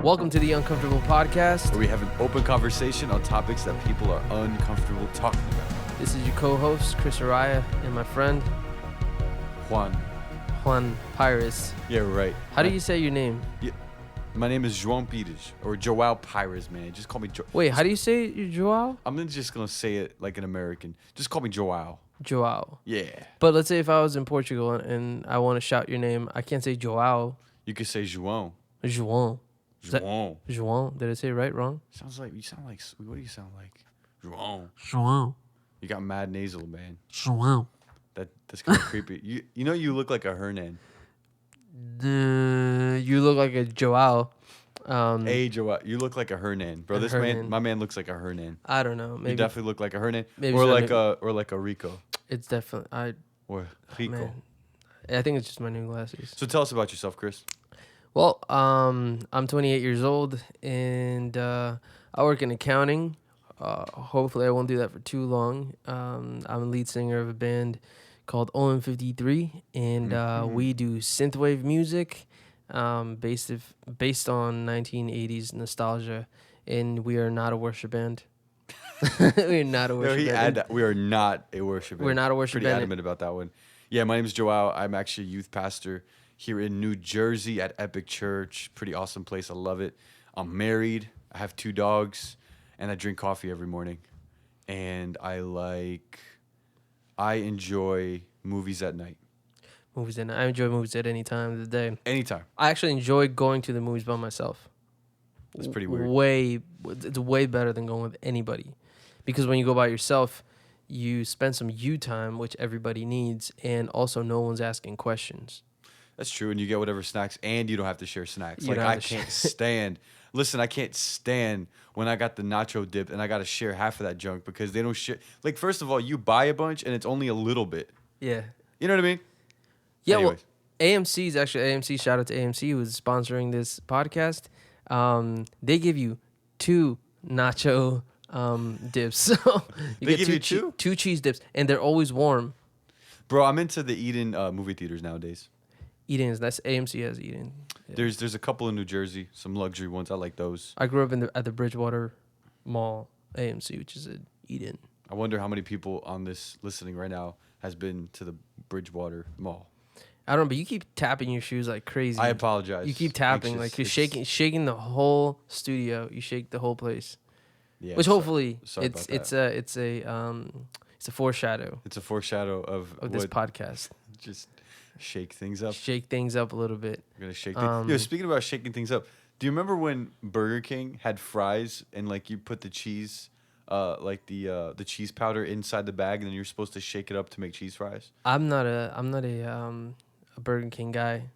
Welcome to the Uncomfortable Podcast. where we have an open conversation on topics that people are uncomfortable talking about. This is your co-host, Chris Araya, and my friend, Juan. Pires. Yeah, right. How do you say your name? My name is João Pires, or João Pires, man. Just call me João. Wait, how do you say your Joao? I'm just going to say it like an American. Just call me João. Joao. Yeah. But let's say if I was in Portugal and I want to shout your name, I can't say Joao. You could say João. João. João. João. Did I say it right, wrong? You sound like, what do you sound like? João. João. You got mad nasal, man. João. That's kind of creepy. You know you look like a Hernan. You look like a Joao. Hey, Joao. You look like a Hernan. Bro, my man looks like a Hernan. I don't know. Maybe You definitely look like a Hernan. Maybe Or so, like a Rico. it's definitely Or Rico. man. I think it's just my new glasses. So tell us about yourself, Chris. Well, I'm 28 years old, and I work in accounting. Hopefully, I won't do that for too long. I'm a lead singer of a band called OM53, and we do synthwave music based on 1980s nostalgia, and we are not a worship band. We're not a worship band. We are not a worship band. We're not a worship Pretty band. adamant about that one. Yeah, my name is Joao. I'm actually a youth pastor here in New Jersey at Epic Church. Pretty awesome place. I love it. I'm married. I have 2 dogs, and I drink coffee every morning. And I enjoy movies at night. Movies, and I enjoy movies at any time of the day. Anytime. I actually enjoy going to the movies by myself. That's pretty weird. It's way better than going with anybody, because when you go by yourself, you spend some you time, which everybody needs, and also no one's asking questions. That's true, and you get whatever snacks, and you don't have to share snacks. You Like, don't I have to can't stand... Listen, I can't stand when I got the nacho dip and I got to share half of that junk because they don't share... Like, first of all, you buy a bunch, and it's only a little bit. Yeah. You know what I mean? Yeah, Anyways. well, AMC, shout out to AMC, who's sponsoring this podcast. They give you 2 nacho dips. So They give you two cheese dips, and they're always warm. Bro, I'm into the Eden movie theaters nowadays. Eden's, that's AMC has Eden. Yeah. There's a couple in New Jersey, some luxury ones. I like those. I grew up at the Bridgewater Mall AMC, which is in Eden. I wonder how many people on this listening right now has been to the Bridgewater Mall. I don't know, but you keep tapping your shoes like crazy. I apologize. You keep tapping, like you're shaking the whole studio. You shake the whole place. Yeah, Which hopefully sorry it's about it's a foreshadow It's a foreshadow of this what podcast. just shake things up. Shake things up a little bit. We're gonna shake things. Yo, speaking about shaking things up, do you remember when Burger King had fries and like you put the cheese, like the cheese powder inside the bag and then you're supposed to shake it up to make cheese fries? I'm not a Burger King guy.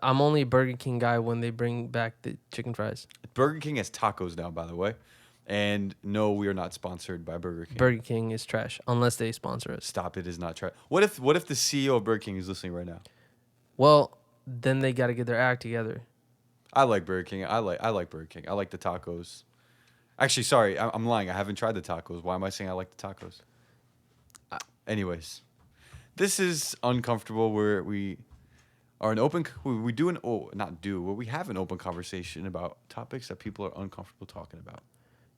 I'm only a Burger King guy when they bring back the chicken fries. Burger King has tacos now, by the way. And no, we are not sponsored by Burger King. Burger King is trash unless they sponsor us. Stop it, is not trash. What if the CEO of Burger King is listening right now? Well, then they got to get their act together. I like Burger King. I like Burger King. I like the tacos. Actually, sorry, I'm lying. I haven't tried the tacos. Why am I saying I like the tacos? Anyways, this is Uncomfortable, where we are we have an open conversation about topics that people are uncomfortable talking about.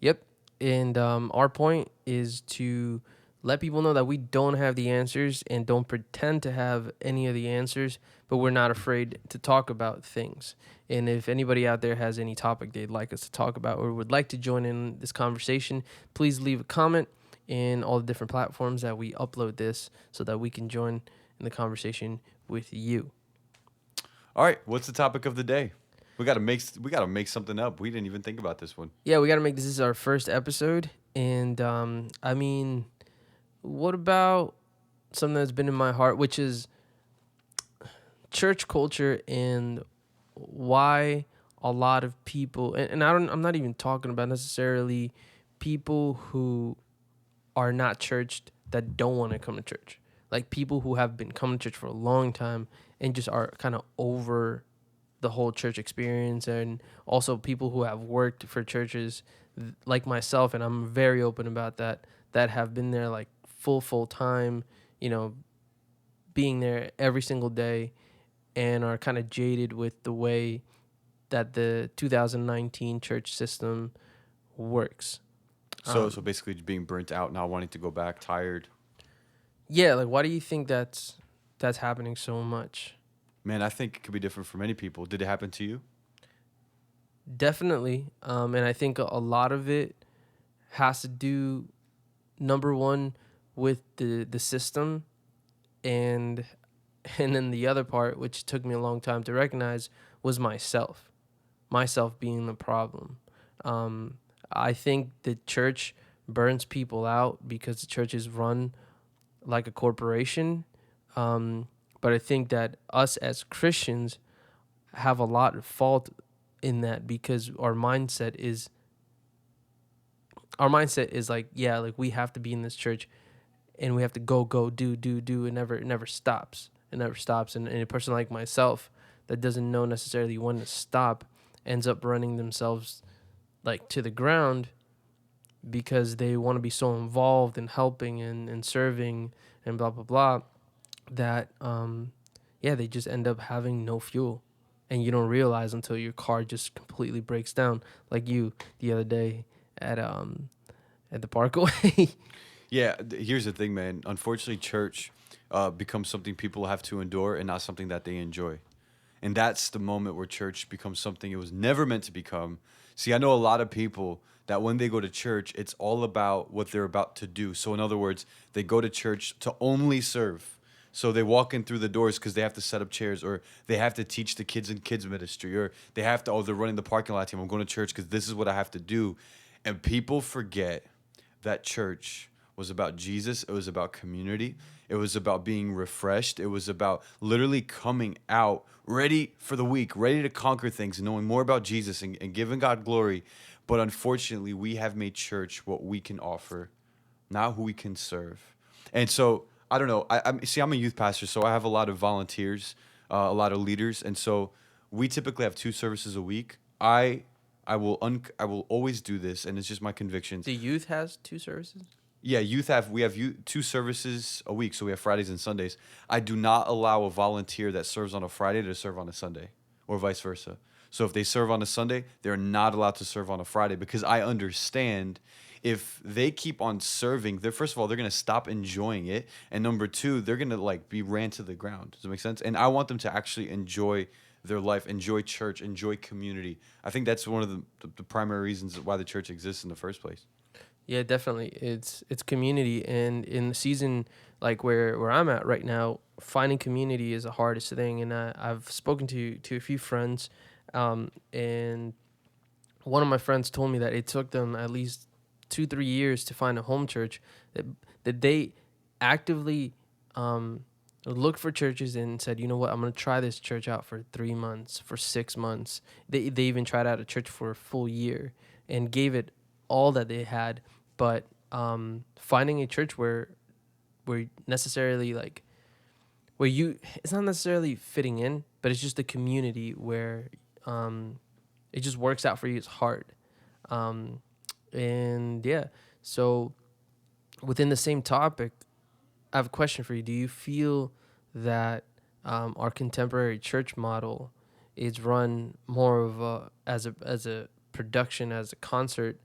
Yep. And our point is to let people know that we don't have the answers and don't pretend to have any of the answers, but we're not afraid to talk about things. And if anybody out there has any topic they'd like us to talk about or would like to join in this conversation, please leave a comment in all the different platforms that we upload this so that we can join in the conversation with you. All right, what's the topic of the day? We gotta make something up. We didn't even think about this one. Yeah, we got to make this is our first episode. And I mean, what about something that's been in my heart, which is church culture and why a lot of people, and I'm not even talking about necessarily people who are not churched that don't want to come to church. Like people who have been coming to church for a long time and just are kind of over the whole church experience, and also people who have worked for churches like myself, and I'm very open about that have been there like full time, being there every single day, and are kind of jaded with the way that the 2019 church system works. So basically just being burnt out, not wanting to go back, tired. Yeah, like why do you think that's happening so much? Man, I think it could be different for many people. Did it happen to you? Definitely. And I think a lot of it has to do, number one, with the system, and and then the other part, which took me a long time to recognize, was myself being the problem. um, I think the church burns people out because the church is run like a corporation. um, but I think that us as Christians have a lot of fault in that, because our mindset is like, yeah, like we have to be in this church and we have to go do. It never stops. And a person like myself that doesn't know necessarily when to stop ends up running themselves like to the ground, because they want to be so involved in helping and serving and blah blah blah, that yeah, they just end up having no fuel, and you don't realize until your car just completely breaks down, like you the other day at the Parkway. Yeah, here's the thing, man. Unfortunately, church becomes something people have to endure and not something that they enjoy. And that's the moment where church becomes something it was never meant to become. See, I know a lot of people that when they go to church, it's all about what they're about to do. So, in other words, they go to church to only serve. So they walk in through the doors because they have to set up chairs, or they have to teach the kids in kids ministry, or they have to, oh, they're running the parking lot team. I'm going to church because this is what I have to do. And people forget that church was about Jesus. It was about community. It was about being refreshed. It was about literally coming out ready for the week, ready to conquer things, and knowing more about Jesus and giving God glory. But unfortunately, we have made church what we can offer, not who we can serve. And so I don't know. I'm a youth pastor, so I have a lot of volunteers, a lot of leaders, and so we typically have 2 services a week. I will always do this, and it's just my convictions. The youth has 2 services. Yeah, we have 2 services a week, so we have Fridays and Sundays. I do not allow a volunteer that serves on a Friday to serve on a Sunday, or vice versa. So if they serve on a Sunday, they're not allowed to serve on a Friday, because I understand if they keep on serving, they're, first of all, they're gonna stop enjoying it, and number two, they're gonna like be ran to the ground. Does that make sense? And I want them to actually enjoy their life, enjoy church, enjoy community. I think that's one of the primary reasons why the church exists in the first place. Yeah, definitely. It's community, and in the season like where I'm at right now, finding community is the hardest thing. And I've spoken to a few friends, and one of my friends told me that it took them at least 2-3 years to find a home church, that they actively looked for churches and said, you know what, I'm gonna try this church out for 3 months, for 6 months. They even tried out a church for a full year and gave it all that they had. But finding a church where necessarily like where you it's not necessarily fitting in, but it's just a community where it just works out for you. It's hard. And yeah, so within the same topic, I have a question for you. Do you feel that our contemporary church model is run more of as a production, as a concert?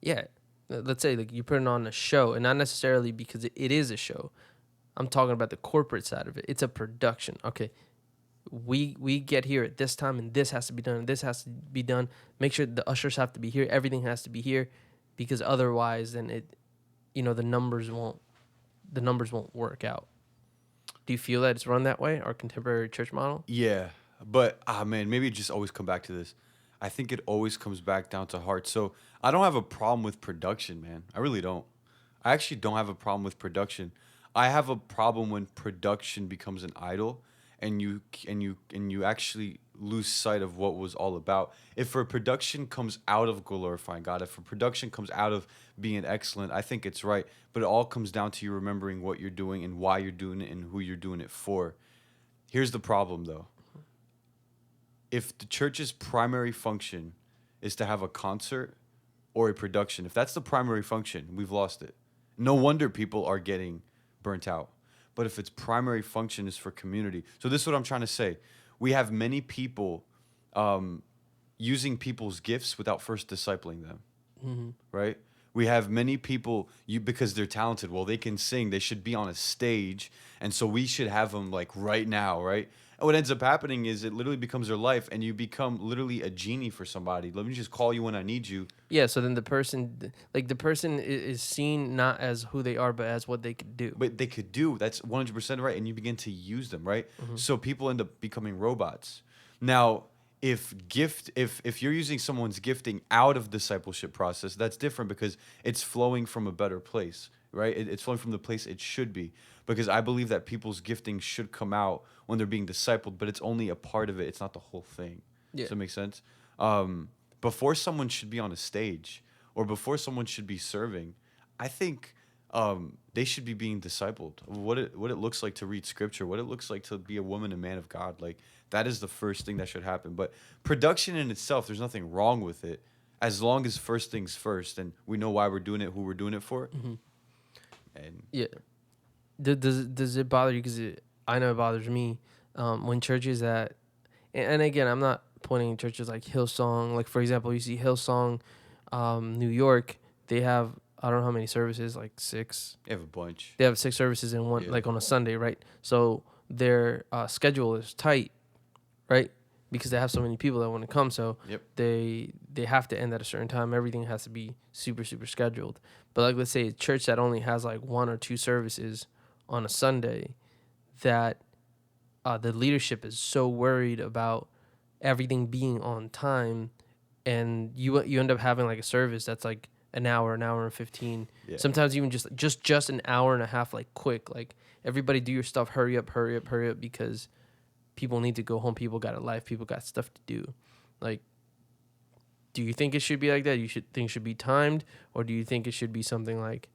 Yeah, let's say like you put it on a show, and not necessarily because it is a show. I'm talking about the corporate side of it. It's a production. Okay, we get here at this time, and this has to be done, and this has to be done. Make sure the ushers have to be here. Everything has to be here, because otherwise, then the numbers won't work out. Do you feel that it's run that way, our contemporary church model? Yeah, but man, maybe it just always come back to this. I think it always comes back down to heart. So I don't have a problem with production, man. I really don't. I actually don't have a problem with production. I have a problem when production becomes an idol, and you actually lose sight of what was all about. If a production comes out of glorifying God, if a production comes out of being excellent, I think it's right. But it all comes down to you remembering what you're doing and why you're doing it and who you're doing it for. Here's the problem, though. If the church's primary function is to have a concert or a production, if that's the primary function, we've lost it. No wonder people are getting burnt out. But if its primary function is for community, so this is what I'm trying to say. we have many people using people's gifts without first discipling them. Right? We have many people because they're talented. Well, they can sing. They should be on a stage, and so we should have them like right now, right? And what ends up happening is it literally becomes their life, and you become literally a genie for somebody. Let me just call you when I need you. Yeah, so then the person is seen not as who they are, but as what they could do. But they could do. That's 100% right, and you begin to use them, right? So people end up becoming robots. Now, if you're using someone's gifting out of discipleship process, that's different because it's flowing from a better place, right? It's flowing from the place it should be. Because I believe that people's gifting should come out when they're being discipled, but it's only a part of it. It's not the whole thing. Yeah. Does that make sense? Before someone should be on a stage or before someone should be serving, I think they should be being discipled. What it looks like to read scripture, what it looks like to be a woman and man of God. Like that is the first thing that should happen. But production in itself, there's nothing wrong with it, as long as first things first, and we know why we're doing it, who we're doing it for. And Yeah. Does it bother you? Because I know it bothers me when churches that, and again, I'm not pointing churches like Hillsong. Like for example, you see Hillsong, New York. They have I don't know how many services, like 6. they have a bunch. They have 6 services in one, Yeah. like on a Sunday, right? So their schedule is tight, right? Because they have so many people that want to come. So Yep. they have to end at a certain time. Everything has to be super, super scheduled. But like, let's say a church that only has like 1 or 2 services on a Sunday, that the leadership is so worried about everything being on time, and you end up having like a service that's like an hour and 15. Yeah. Sometimes even just an hour and a half, like quick. Like everybody do your stuff, hurry up, because people need to go home. People got a life. People got stuff to do. Like, do you think it should be like that? You think it should be timed, or do you think it should be something like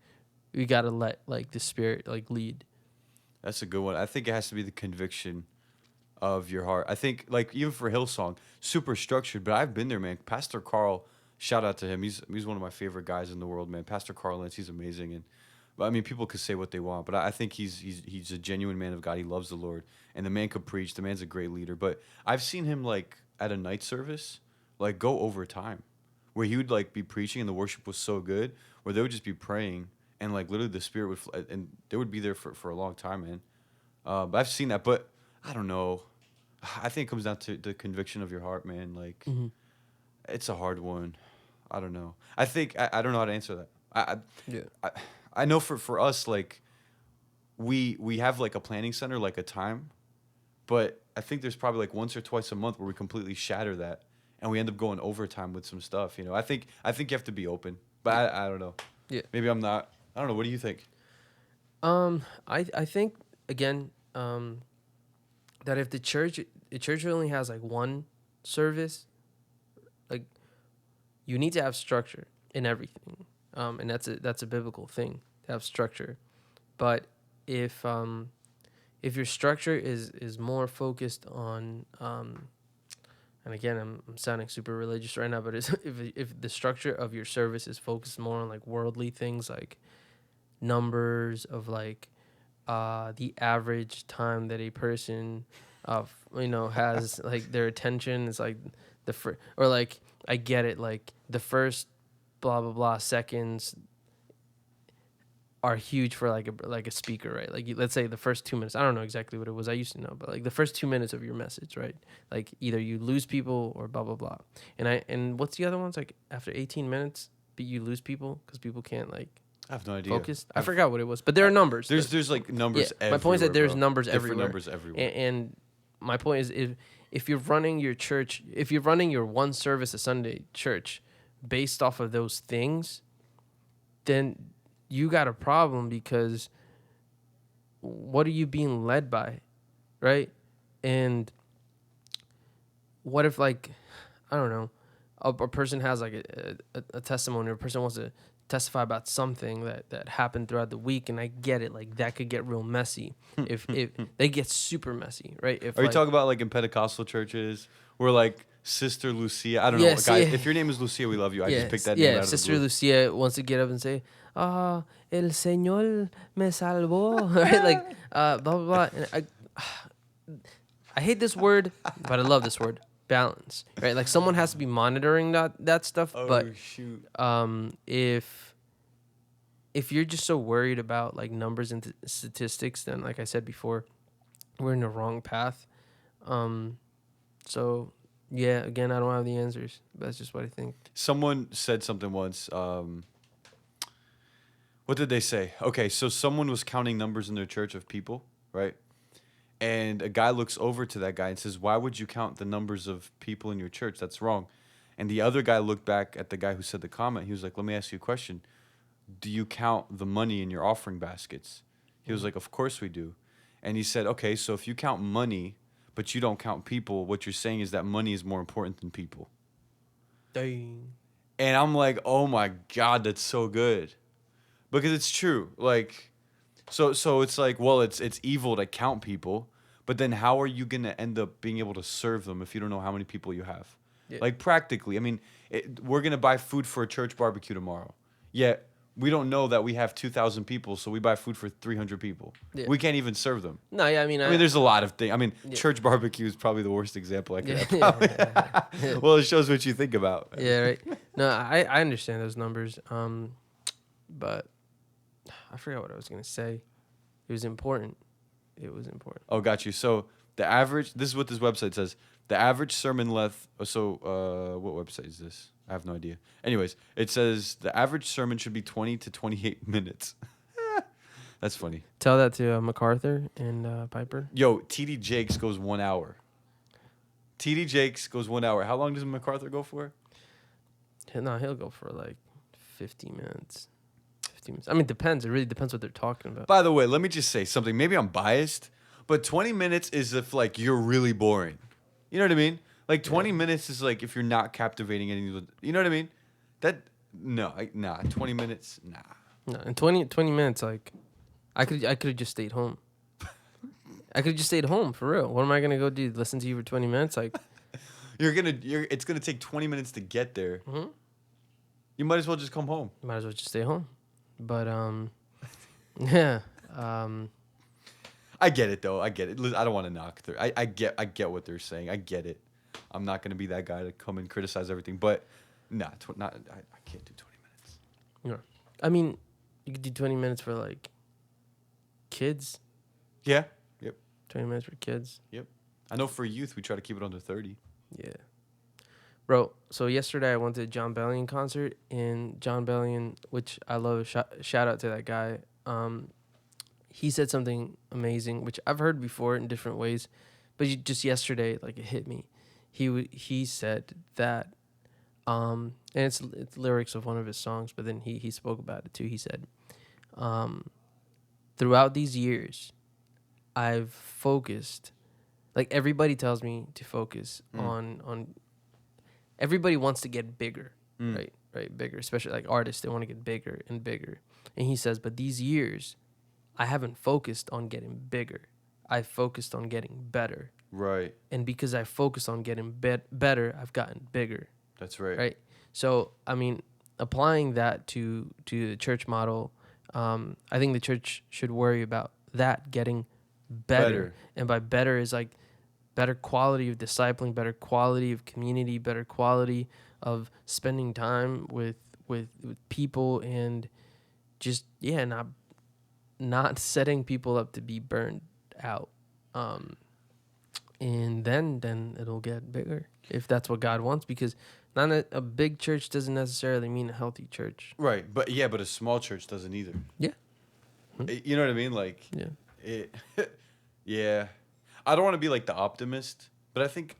we gotta let like the Spirit like lead? That's a good one. I think it has to be the conviction of your heart. I think like even for Hillsong, super structured, but I've been there, man. Pastor Carl, shout out to him. He's one of my favorite guys in the world, man. Pastor Carl Lentz, he's amazing. And but I mean, people could say what they want, but I think he's a genuine man of God. He loves the Lord, and the man could preach. The man's a great leader. But I've seen him like at a night service, like go over time, where he would like be preaching, and the worship was so good, where they would just be praying, and like literally the Spirit would, and they would be there for a long time, man. But I've seen that, but I don't know. I think it comes down to the conviction of your heart, man. Like, it's a hard one. I don't know. I think I don't know how to answer that. I know for us, like, we have like a planning center, like a time, but I think there's probably like once or twice a month where we completely shatter that, and we end up going overtime with some stuff. You know, I think you have to be open, but I don't know. Yeah. Maybe I'm not. I don't know. What do you think? I think again, that if the church only has like 1 service, like you need to have structure in everything, and that's a biblical thing to have structure. But if your structure is more focused on, and again I'm sounding super religious right now, but if the structure of your service is focused more on like worldly things, like numbers of like the average time that a person has like their attention is like or like I get it, like the first blah blah blah seconds are huge for like a speaker, right? Like let's say the first 2 minutes, I don't know exactly what it was, I used to know, but like the first 2 minutes of your message, right? Like either you lose people or blah blah blah. And what's the other ones, like after 18 minutes you lose people because people can't like I have no idea. focus. I forgot what it was, but there are numbers. There's like numbers. Yeah, my point is that there's bro. numbers Different everywhere. numbers everywhere. And my point is, if you're running your church, if you're running your 1 service a Sunday church based off of those things, then you got a problem, because what are you being led by, right? And what if, like, I don't know, a person has like a testimony, or a person wants to testify about something that happened throughout the week, and I get it, like that could get real messy. if they get super messy, right? If Are you like, talking about like in Pentecostal churches where like Sister Lucia? I don't Yes, know, guys. yeah. If your name is Lucia, we love you. I yeah, just picked that name out of Sister the blue. Lucia wants to get up and say, el Señor me salvó, right? Like blah blah blah. And I hate this word, but I love this word, balance. Right? Like someone has to be monitoring that stuff. Oh But shoot. If you're just so worried about like numbers and statistics, then like I said before, we're in the wrong path. So yeah, again, I don't have the answers. But that's just what I think. Someone said something once. What did they say? Okay, so someone was counting numbers in their church of people, right? And a guy looks over to that guy and says, "Why would you count the numbers of people in your church? That's wrong." And the other guy looked back at the guy who said the comment. He was like, "Let me ask you a question. Do you count the money in your offering baskets?" He was like, "Of course we do." And he said, "Okay, so if you count money, but you don't count people, what you're saying is that money is more important than people." Dang. And I'm like, "Oh my God, that's so good." Because it's true. Like, so it's like, well, it's evil to count people, but then how are you gonna end up being able to serve them if you don't know how many people you have? Yeah. Like practically, I mean, we're gonna buy food for a church barbecue tomorrow. Yet we don't know that we have 2,000 people, so we buy food for 300 people. Yeah. We can't even serve them. No, yeah, I mean, There's a lot of things. I mean, Yeah. church barbecue is probably the worst example I could have. Yeah. Well, it shows what you think about. Yeah, right. No, I understand those numbers. But I forgot what I was gonna say. It was important. It was important. Oh, got you. So the average. This is what this website says. The average sermon length. So, what website is this? I have no idea. Anyways, it says the average sermon should be 20 to 28 minutes. That's funny. Tell that to MacArthur and Piper. Yo, TD Jakes goes 1 hour. TD Jakes goes 1 hour. How long does MacArthur go for? No, he'll go for like 50 minutes. 50 minutes. I mean, it depends. It really depends what they're talking about. By the way, let me just say something. Maybe I'm biased, but 20 minutes is if like you're really boring. You know what I mean? Like 20 minutes is like if you're not captivating anyone. You know what I mean? Nah. 20 minutes, nah. No, in 20 minutes, like, I could have just stayed home. I could have just stayed home for real. What am I gonna go do? Listen to you for 20 minutes? Like, It's gonna take 20 minutes to get there. Mhm. You might as well just come home. might as well just stay home. But yeah. I get it though. I get it. I don't want to knock through. I get what they're saying. I get it. I'm not gonna be that guy to come and criticize everything. But I can't do 20 minutes. Yeah. I mean, you could do 20 minutes for like kids. Yeah. Yep. 20 minutes for kids. Yep. I know for youth we try to keep it under 30. Yeah. Bro, so yesterday I went to a John Bellion concert, and John Bellion, which I love, shout out to that guy. He said something amazing, which I've heard before in different ways, but just yesterday, like, it hit me. He said that, and it's lyrics of one of his songs, but then he spoke about it too. He said, throughout these years, I've focused, like, everybody tells me to focus on. Everybody wants to get bigger, right? Bigger, especially like artists. They want to get bigger and bigger. And he says, but these years, I haven't focused on getting bigger. I've focused on getting better. Right. And because I focused on getting better, I've gotten bigger. That's right. Right. So, I mean, applying that to the church model, I think the church should worry about that, getting better. And by better is like better quality of discipling, better quality of community, better quality of spending time with people, and just not setting people up to be burned out. And then it'll get bigger if that's what God wants, because not a big church doesn't necessarily mean a healthy church. Right. But a small church doesn't either. Yeah. You know what I mean? Like, Yeah. Yeah. I don't want to be like the optimist, but I think.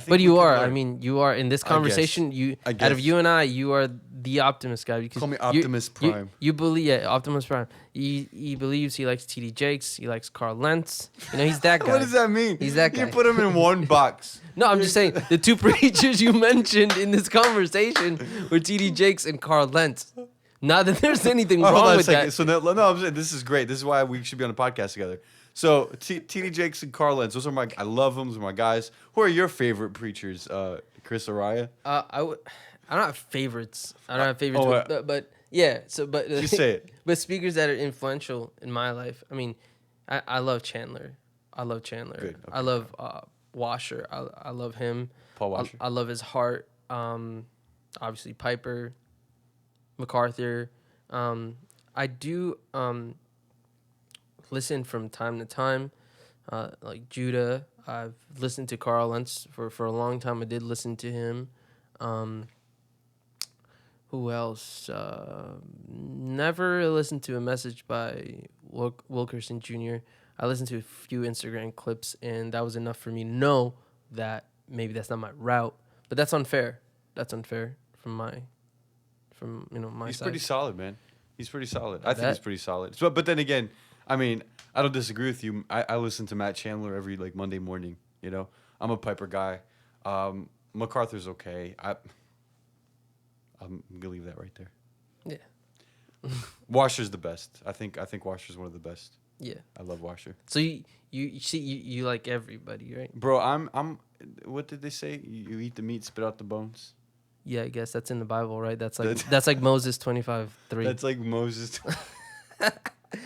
But you are. Learn. I mean, you are in this conversation. Out of you and I, you are the optimist guy, because call me Optimus Prime. You believe, Optimus Prime. He believes, he likes TD Jakes. He likes Carl Lentz. You know, he's that guy. What does that mean? He's that guy. You put him in one box. No, I'm just saying the two preachers you mentioned in this conversation were TD Jakes and Carl Lentz. Not that there's anything Hold wrong on a with second. that. So I'm saying this is great. This is why we should be on a podcast together. So TD Jakes and Carl Lentz, those are I love them. Those are my guys. Who are your favorite preachers? Chris Araya? I don't have favorites. But yeah. So, but You say it. But speakers that are influential in my life. I mean, I love Chandler. I love Chandler. Good. I Okay, love Washer. I love him. Paul Washer. I love his heart. Obviously Piper, MacArthur. I do listen from time to time. Like Judah. I've listened to Carl Lentz for a long time. I did listen to him. Who else? Never listened to a message by Wilkerson Jr. I listened to a few Instagram clips, and that was enough for me to know that maybe that's not my route. But that's unfair. That's unfair from my He's side. pretty solid, man. He's pretty solid. I I think he's bet. pretty solid. So, but then again, I mean, I don't disagree with you. I listen to Matt Chandler every like Monday morning. You know, I'm a Piper guy. MacArthur's okay. I'm gonna leave that right there. Yeah. Washer's the best. I think Washer's one of the best. Yeah. I love Washer. So you see you like everybody, right? Bro, I'm. What did they say? You eat the meat, spit out the bones. Yeah, I guess that's in the Bible, right? That's like Moses 25:3. That's like Moses.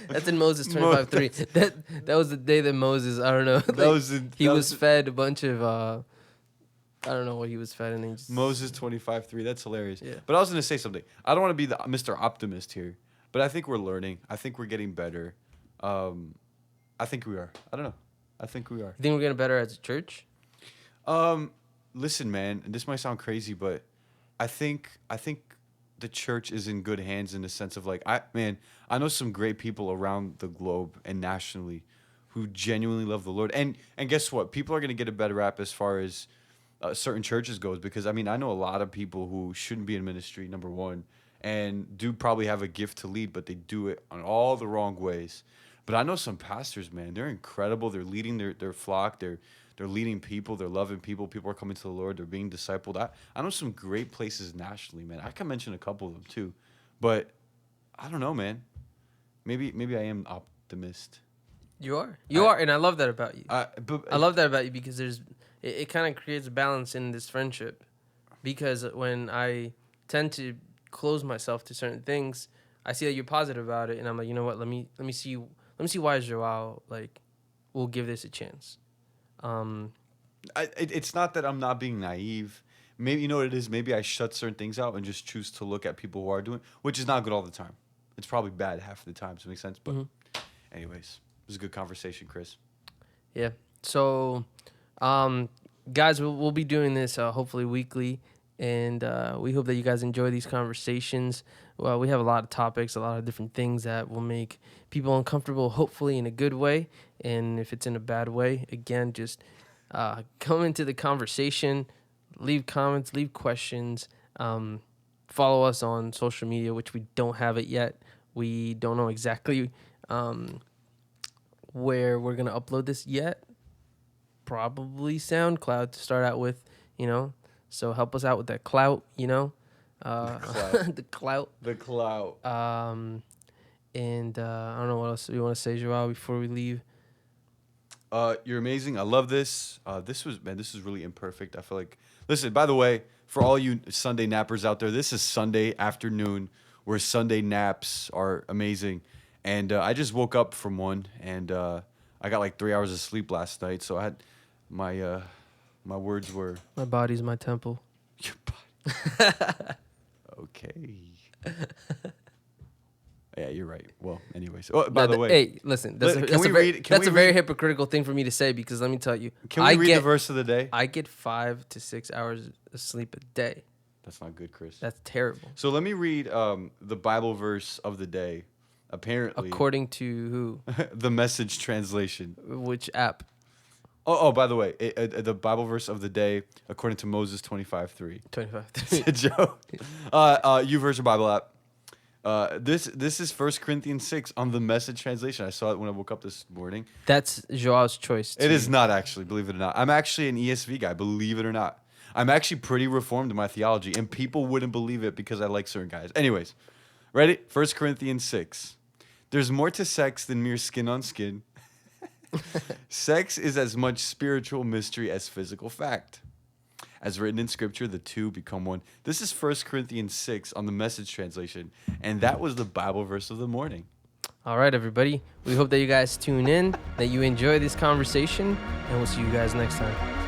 That's in Moses 25:3. That was the day that Moses, I don't know. He was fed a bunch of I don't know what he was fed, and he just, Moses 25:3. That's hilarious. Yeah. But I was gonna say something. I don't want to be the Mr. Optimist here, but I think we're learning. I think we're getting better. I think we are. I don't know. I think we are. You think we're getting better as a church? Listen, man. And this might sound crazy, but I think the church is in good hands in the sense of like I know some great people around the globe and nationally who genuinely love the Lord. And guess what? People are gonna get a better rap as far as certain churches goes, because I mean I know a lot of people who shouldn't be in ministry, number one, and do probably have a gift to lead, but they do it on all the wrong ways. But I know some pastors, man, they're incredible. They're leading their flock. They're leading people. They're loving people. People are coming to the Lord. They're being discipled. I know some great places nationally, man. I can mention a couple of them too, but I don't know, man. Maybe I am optimist. You are, and I love that about you. But I love that about you because it kind of creates a balance in this friendship. Because when I tend to close myself to certain things, I see that you're positive about it, and I'm like, you know what? Let me see why Joao like will give this a chance. It's not that I'm not being naive. Maybe you know what it is. Maybe I shut certain things out and just choose to look at people who are doing, which is not good all the time. It's probably bad half of the time. Does it make sense? But anyways, it was a good conversation, Chris. Yeah. So, guys, we'll be doing this hopefully weekly, and we hope that you guys enjoy these conversations. Well, we have a lot of topics, a lot of different things that will make people uncomfortable, hopefully in a good way. And if it's in a bad way, again, just come into the conversation, leave comments, leave questions, follow us on social media, which we don't have it yet. We don't know exactly where we're going to upload this yet. Probably SoundCloud to start out with, so help us out with that clout, the clout. The clout. And I don't know what else we want to say, Joao, before we leave. You're amazing. I love this. This was really imperfect. I feel like. Listen, by the way, for all you Sunday nappers out there, this is Sunday afternoon, where Sunday naps are amazing. And I just woke up from one, and I got like 3 hours of sleep last night. So I had my words were. My body's my temple. Your body. Okay. Yeah, you're right. Well, anyways. Oh, by the way. Hey, listen. That's a very hypocritical thing for me to say, because let me tell you. Can we read the verse of the day? I get 5 to 6 hours of sleep a day. That's not good, Chris. That's terrible. So let me read the Bible verse of the day. Apparently. According to who? The Message translation. Which app? Oh, by the way, the Bible verse of the day, according to Moses 25:3. 25:3. It's a joke. YouVersion Bible app. This is 1 Corinthians 6 on the Message translation. I saw it when I woke up this morning. That's Joao's choice. It is not actually, believe it or not. I'm actually an ESV guy, believe it or not. I'm actually pretty reformed in my theology, and people wouldn't believe it because I like certain guys. Anyways, ready? 1 Corinthians 6. There's more to sex than mere skin on skin. Sex is as much spiritual mystery as physical fact. As written in Scripture, the two become one. This is 1 Corinthians 6 on the Message translation, and that was the Bible verse of the morning. All right, everybody. We hope that you guys tune in, that you enjoy this conversation, and we'll see you guys next time.